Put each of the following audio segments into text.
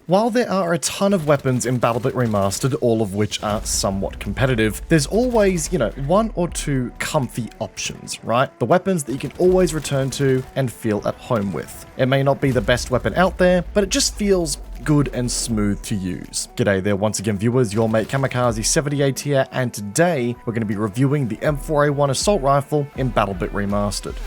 While there are a ton of weapons in BattleBit Remastered, all of which are somewhat competitive, there's always, one or two comfy options, right? The weapons that you can always return to and feel at home with. It may not be the best weapon out there, but it just feels good and smooth to use. G'day there once again viewers, your mate Kamikaze78 here, and today we're going to be reviewing the M4A1 assault rifle in BattleBit Remastered.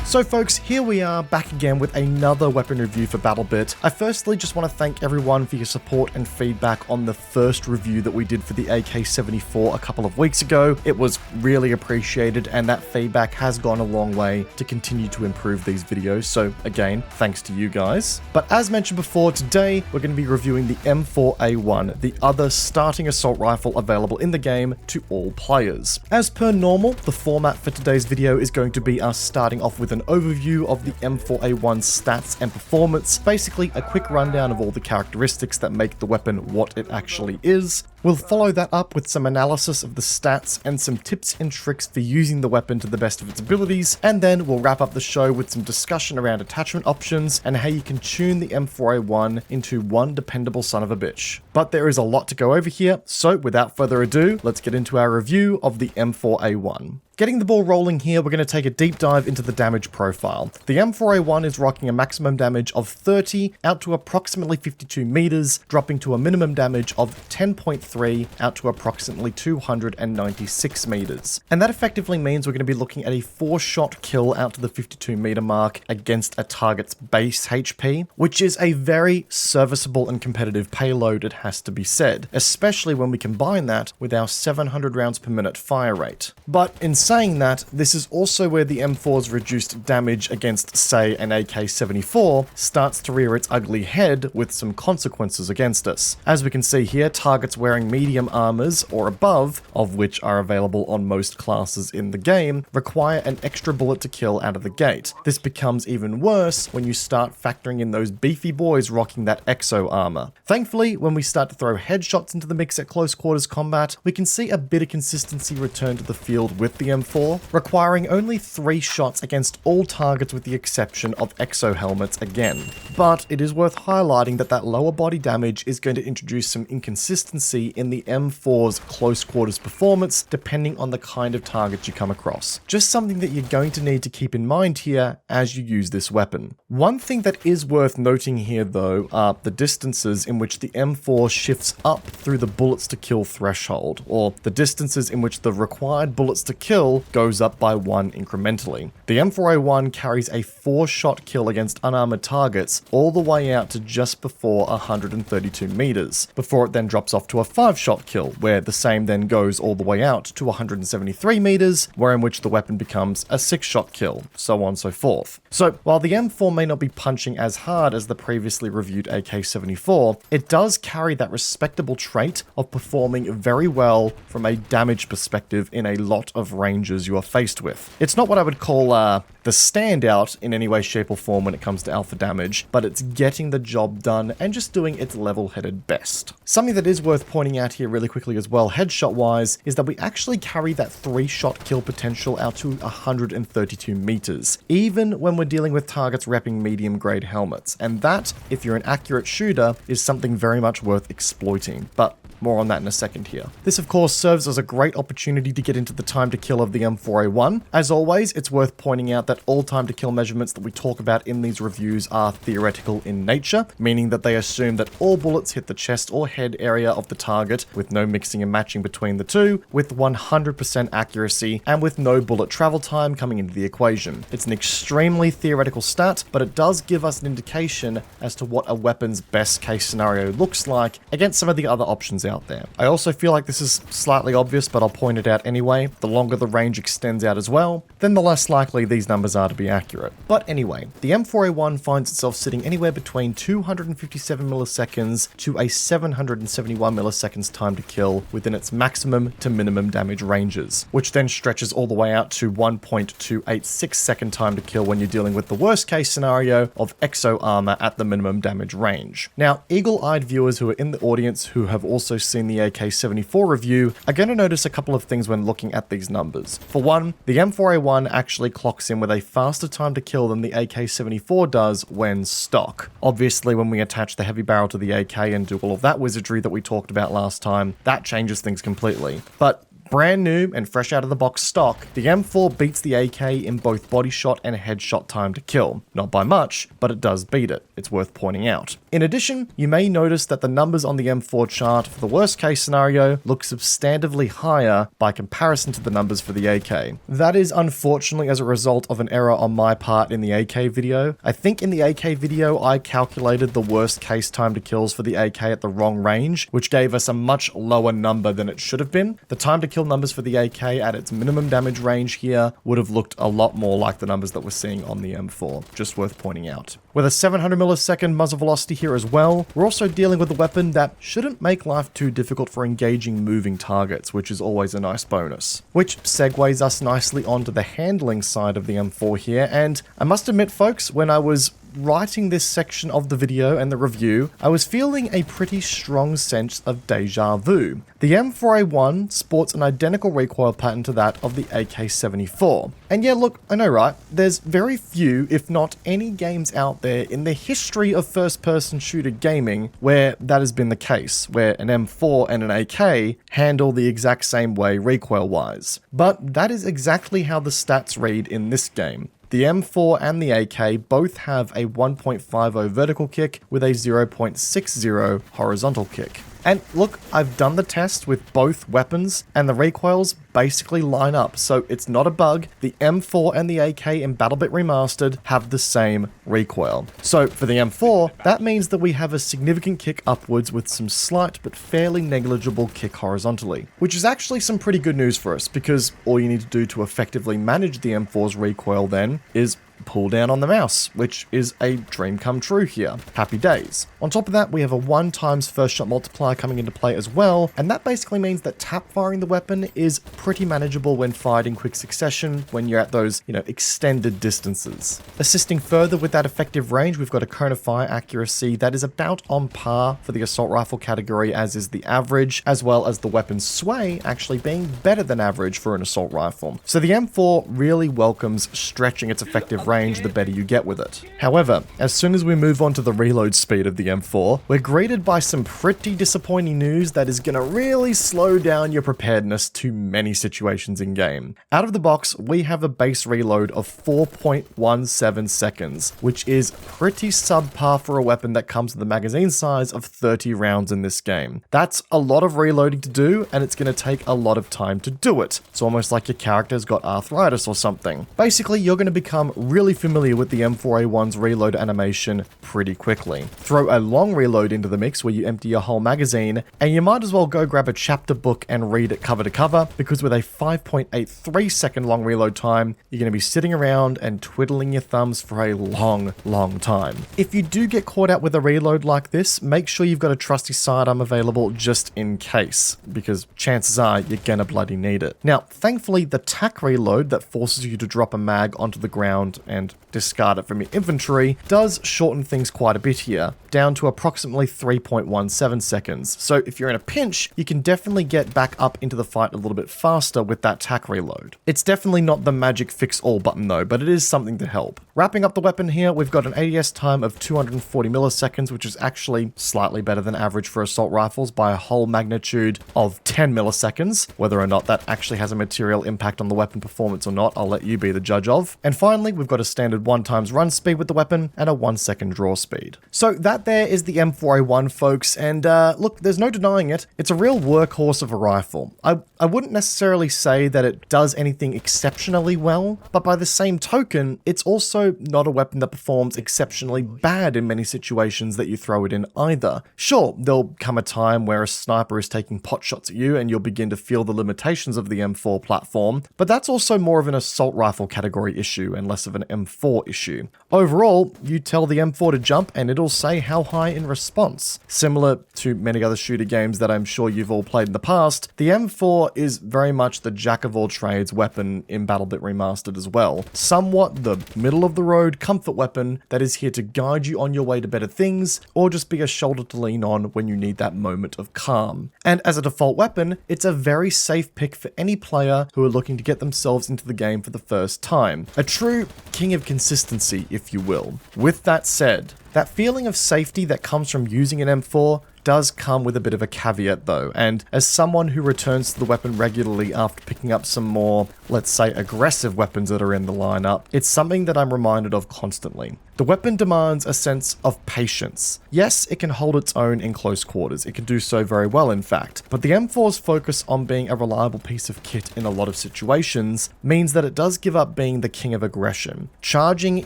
So folks, here we are back again with another weapon review for BattleBit. I firstly just want to thank everyone for your support and feedback on the first review that we did for the AK-74 a couple of weeks ago. It was really appreciated, and that feedback has gone a long way to continue to improve these videos, so again, thanks to you guys. But as mentioned before, today we're going to be reviewing the M4A1, the other starting assault rifle available in the game to all players. As per normal, the format for today's video is going to be us starting off with an overview of the M4A1's stats and performance, basically a quick rundown of all the characteristics that make the weapon what it actually is. We'll follow that up with some analysis of the stats and some tips and tricks for using the weapon to the best of its abilities, and then we'll wrap up the show with some discussion around attachment options and how you can tune the M4A1 into one dependable son of a bitch. But there is a lot to go over here, so without further ado, let's get into our review of the M4A1. Getting the ball rolling here, we're going to take a deep dive into the damage profile. The M4A1 is rocking a maximum damage of 30 out to approximately 52 meters, dropping to a minimum damage of 10.3 out to approximately 296 meters. And that effectively means we're going to be looking at a 4-shot kill out to the 52 meter mark against a target's base HP, which is a very serviceable and competitive payload, it has to be said, especially when we combine that with our 700 rounds per minute fire rate. But in saying that, this is also where the M4's reduced damage against, say, an AK-74 starts to rear its ugly head with some consequences against us. As we can see here, targets wearing medium armors or above, of which are available on most classes in the game, require an extra bullet to kill out of the gate. This becomes even worse when you start factoring in those beefy boys rocking that exo armor. Thankfully, when we start to throw headshots into the mix at close quarters combat, we can see a bit of consistency return to the field with the M4, requiring only 3 shots against all targets with the exception of exo helmets again. But it is worth highlighting that that lower body damage is going to introduce some inconsistency in the M4's close quarters performance depending on the kind of target you come across. Just something that you're going to need to keep in mind here as you use this weapon. One thing that is worth noting here though are the distances in which the M4 shifts up through the bullets to kill threshold, or the distances in which the required bullets to kill goes up by 1 incrementally. The M4A1 carries a 4-shot kill against unarmored targets all the way out to just before 132 meters, before it then drops off to a 5-shot kill, where the same then goes all the way out to 173 meters, where in which the weapon becomes a 6-shot kill, so on and so forth. So while the M4 may not be punching as hard as the previously reviewed AK-74, it does carry that respectable trait of performing very well from a damage perspective in a lot of ranges you are faced with. It's not what I would call the standout in any way, shape or form when it comes to alpha damage, but it's getting the job done and just doing its level-headed best. Something that is worth pointing out here really quickly as well, headshot wise, is that we actually carry that 3-shot kill potential out to 132 meters, even when we're dealing with targets repping medium grade helmets, and that, if you're an accurate shooter, is something very much worth exploiting, but more on that in a second here. This of course serves as a great opportunity to get into the time to kill of the M4A1. As always, it's worth pointing out that all time to kill measurements that we talk about in these reviews are theoretical in nature, meaning that they assume that all bullets hit the chest or head area of the target with no mixing and matching between the two, with 100% accuracy and with no bullet travel time coming into the equation. It's an extremely theoretical stat, but it does give us an indication as to what a weapon's best case scenario looks like against some of the other options out there. I also feel like this is slightly obvious, but I'll point it out anyway. The longer the range extends out as well, then the less likely these numbers are to be accurate. But anyway, the M4A1 finds itself sitting anywhere between 257 milliseconds to a 771 milliseconds time to kill within its maximum to minimum damage ranges, which then stretches all the way out to 1.286 second time to kill when you're dealing with the worst case scenario of exo armor at the minimum damage range. Now, eagle-eyed viewers who are in the audience who have also seen the AK-74 review are going to notice a couple of things when looking at these numbers. For one, the M4A1 actually clocks in with a faster time to kill than the AK-74 does when stock. Obviously, when we attach the heavy barrel to the AK and do all of that wizardry that we talked about last time, that changes things completely. But brand new and fresh out of the box stock, the M4 beats the AK in both body shot and headshot time to kill. Not by much, but it does beat it. It's worth pointing out. In addition, you may notice that the numbers on the M4 chart for the worst case scenario look substantively higher by comparison to the numbers for the AK. That is unfortunately as a result of an error on my part in the AK video. I think in the AK video I calculated the worst case time to kills for the AK at the wrong range, which gave us a much lower number than it should have been. The time to kill numbers for the AK at its minimum damage range here would have looked a lot more like the numbers that we're seeing on the M4, just worth pointing out. With a 700 millisecond muzzle velocity here as well, we're also dealing with a weapon that shouldn't make life too difficult for engaging moving targets, which is always a nice bonus. Which segues us nicely onto the handling side of the M4 here, and I must admit folks, when I was writing this section of the video and the review, I was feeling a pretty strong sense of deja vu. The M4A1 sports an identical recoil pattern to that of the AK-74. And yeah, look, I know, right? There's very few, if not any games out there in the history of first-person shooter gaming where that has been the case, where an M4 and an AK handle the exact same way recoil-wise. But that is exactly how the stats read in this game. The M4 and the AK both have a 1.50 vertical kick with a 0.60 horizontal kick. And look, I've done the test with both weapons, and the recoils basically line up, so it's not a bug. The M4 and the AK in BattleBit Remastered have the same recoil. So for the M4, that means that we have a significant kick upwards with some slight but fairly negligible kick horizontally, which is actually some pretty good news for us, because all you need to do to effectively manage the M4's recoil then is pull down on the mouse, which is a dream come true here. Happy days. On top of that, we have a 1 times first shot multiplier coming into play as well, and that basically means that tap firing the weapon is pretty manageable when fired in quick succession when you're at those, extended distances. Assisting further with that effective range, we've got a cone of fire accuracy that is about on par for the assault rifle category, as is the average, as well as the weapon's sway actually being better than average for an assault rifle. So the M4 really welcomes stretching its effective range the better you get with it. However, as soon as we move on to the reload speed of the M4, we're greeted by some pretty disappointing news that is going to really slow down your preparedness to many situations in game. Out of the box, we have a base reload of 4.17 seconds, which is pretty subpar for a weapon that comes with a magazine size of 30 rounds in this game. That's a lot of reloading to do, and it's going to take a lot of time to do it. It's almost like your character's got arthritis or something. Basically, you're going to become really familiar with the M4A1's reload animation pretty quickly. Throw a long reload into the mix where you empty your whole magazine, and you might as well go grab a chapter book and read it cover to cover, because with a 5.83 second long reload time, you're going to be sitting around and twiddling your thumbs for a long time. If you do get caught out with a reload like this, make sure you've got a trusty sidearm available just in case, because chances are you're gonna bloody need it. Now, thankfully, the tack reload that forces you to drop a mag onto the ground and discard it from your inventory does shorten things quite a bit here, down to approximately 3.17 seconds. So if you're in a pinch, you can definitely get back up into the fight a little bit faster with that tack reload. It's definitely not the magic fix-all button though, but it is something to help. Wrapping up the weapon here, we've got an ADS time of 240 milliseconds, which is actually slightly better than average for assault rifles by a whole magnitude of 10 milliseconds. Whether or not that actually has a material impact on the weapon performance or not, I'll let you be the judge of. And finally, we've got a standard 1 times run speed with the weapon and a 1 second draw speed. So that there is the M4A1, folks, and look, there's no denying it. It's a real workhorse of a rifle. I wouldn't necessarily say that it does anything exceptionally well, but by the same token, it's also not a weapon that performs exceptionally bad in many situations that you throw it in either. Sure, there'll come a time where a sniper is taking pot shots at you and you'll begin to feel the limitations of the M4 platform, but that's also more of an assault rifle category issue and less of an M4 issue. Overall, you tell the M4 to jump and it'll say how high in response. Similar to many other shooter games that I'm sure you've all played in the past, the M4 is very much the jack-of-all-trades weapon in BattleBit Remastered as well. Somewhat the middle-of-the-road comfort weapon that is here to guide you on your way to better things, or just be a shoulder to lean on when you need that moment of calm. And as a default weapon, it's a very safe pick for any player who are looking to get themselves into the game for the first time. A true king of consistency, if you will. With that said, that feeling of safety that comes from using an M4 does come with a bit of a caveat though, and as someone who returns to the weapon regularly after picking up some more, let's say, aggressive weapons that are in the lineup, it's something that I'm reminded of constantly. The weapon demands a sense of patience. Yes, it can hold its own in close quarters, it can do so very well in fact, but the M4's focus on being a reliable piece of kit in a lot of situations means that it does give up being the king of aggression. Charging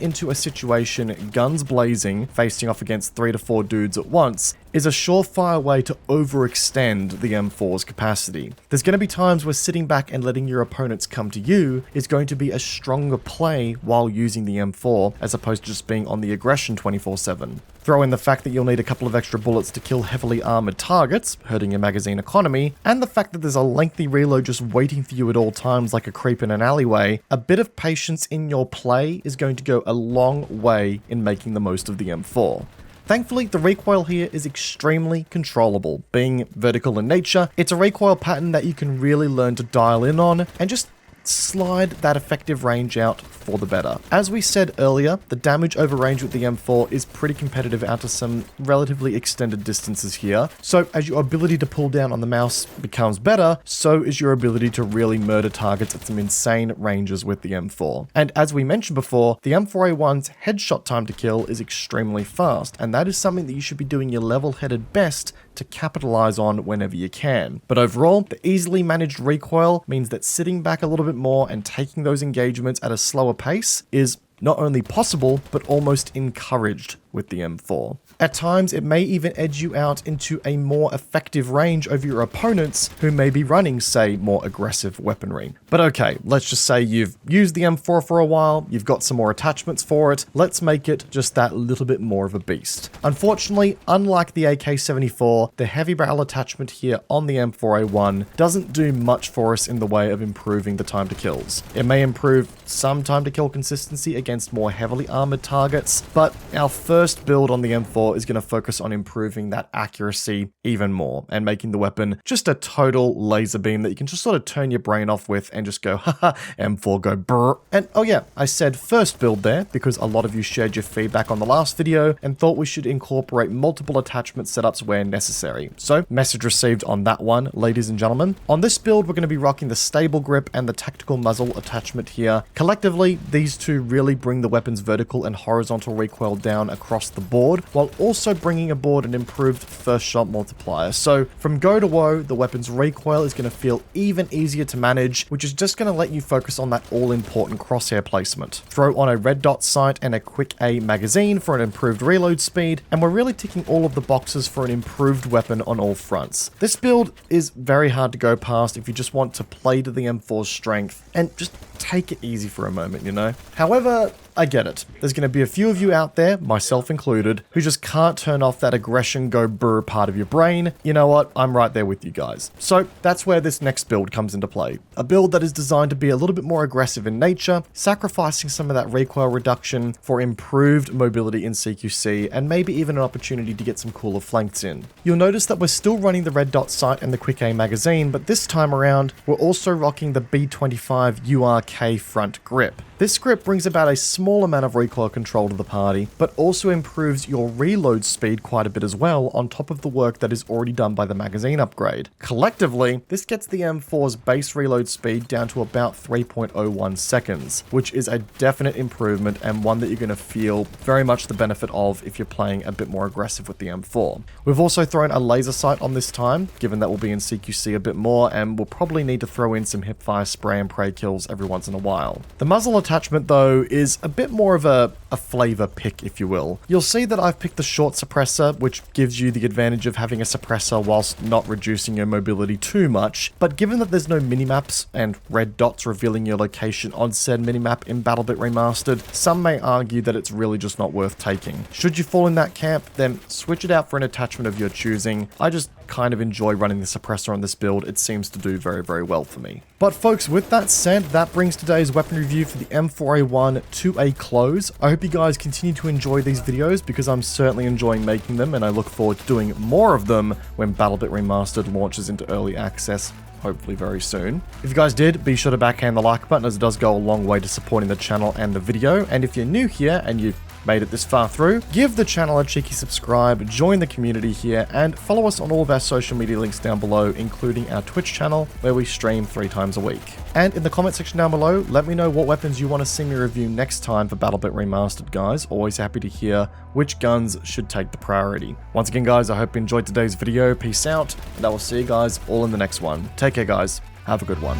into a situation, guns blazing, facing off against 3 to 4 dudes at once, is a surefire way to overextend the M4's capacity. There's going to be times where sitting back and letting your opponents come to you is going to be a stronger play while using the M4 as opposed to just being on the aggression 24/7. Throw in the fact that you'll need a couple of extra bullets to kill heavily armored targets, hurting your magazine economy, and the fact that there's a lengthy reload just waiting for you at all times like a creep in an alleyway, a bit of patience in your play is going to go a long way in making the most of the M4. Thankfully, the recoil here is extremely controllable. Being vertical in nature, it's a recoil pattern that you can really learn to dial in on and just slide that effective range out for the better. As we said earlier, the damage over range with the M4 is pretty competitive out to some relatively extended distances here, so as your ability to pull down on the mouse becomes better, so is your ability to really murder targets at some insane ranges with the M4. And as we mentioned before, the M4A1's headshot time to kill is extremely fast, and that is something that you should be doing your level-headed best to capitalize on whenever you can. But overall, the easily managed recoil means that sitting back a little bit more and taking those engagements at a slower pace is not only possible, but almost encouraged with the M4. At times, it may even edge you out into a more effective range over your opponents who may be running, say, more aggressive weaponry. But okay, let's just say you've used the M4 for a while, you've got some more attachments for it, let's make it just that little bit more of a beast. Unfortunately, unlike the AK-74, the heavy barrel attachment here on the M4A1 doesn't do much for us in the way of improving the time to kills. It may improve some time to kill consistency against more heavily armored targets, but our first build on the M4 is going to focus on improving that accuracy even more and making the weapon just a total laser beam that you can just sort of turn your brain off with and just go, haha, M4 go brr. And oh yeah, I said first build there because a lot of you shared your feedback on the last video and thought we should incorporate multiple attachment setups where necessary. So message received on that one, ladies and gentlemen. On this build, we're going to be rocking the stable grip and the tactical muzzle attachment here. Collectively, these two really bring the weapon's vertical and horizontal recoil down across the board, while also bringing aboard an improved first shot multiplier. So from go to woe, the weapon's recoil is going to feel even easier to manage, which is just going to let you focus on that all-important crosshair placement. Throw on a red dot sight and a quick A magazine for an improved reload speed, and we're really ticking all of the boxes for an improved weapon on all fronts. This build is very hard to go past if you just want to play to the M4's strength and just take it easy for a moment, you know? However, I get it. There's going to be a few of you out there, myself included, who just can't turn off that aggression go brr part of your brain. You know what? I'm right there with you guys. So that's where this next build comes into play. A build that is designed to be a little bit more aggressive in nature, sacrificing some of that recoil reduction for improved mobility in CQC, and maybe even an opportunity to get some cooler flanks in. You'll notice that we're still running the red dot sight and the quick A magazine, but this time around, we're also rocking the B25 URK front grip. This grip brings about a small amount of recoil control to the party, but also improves your reload speed quite a bit as well, on top of the work that is already done by the magazine upgrade. Collectively, this gets the M4's base reload speed down to about 3.01 seconds, which is a definite improvement and one that you're going to feel very much the benefit of if you're playing a bit more aggressive with the M4. We've also thrown a laser sight on this time, given that we'll be in CQC a bit more, and we'll probably need to throw in some hipfire spray and pray kills every once in a while. The muzzle attachment though is a bit more of a a flavor pick, if you will. You'll see that I've picked the short suppressor, which gives you the advantage of having a suppressor whilst not reducing your mobility too much, but given that there's no minimaps and red dots revealing your location on said minimap in BattleBit Remastered, some may argue that it's really just not worth taking. Should you fall in that camp, then switch it out for an attachment of your choosing. I just kind of enjoy running the suppressor on this build. It seems to do very, very well for me. But folks, with that said, that brings today's weapon review for the M4A1 to a close. I hope you guys continue to enjoy these videos because I'm certainly enjoying making them, and I look forward to doing more of them when BattleBit Remastered launches into early access, hopefully very soon. If you guys did, be sure to backhand the like button, as it does go a long way to supporting the channel and the video. And if you're new here and you've made it this far through, give the channel a cheeky subscribe, join the community here, and follow us on all of our social media links down below, including our Twitch channel, where we stream 3 times a week. And in the comment section down below, let me know what weapons you want to see me review next time for BattleBit Remastered, guys. Always happy to hear which guns should take the priority. Once again, guys, I hope you enjoyed today's video. Peace out, and I will see you guys all in the next one. Take care, guys. Have a good one.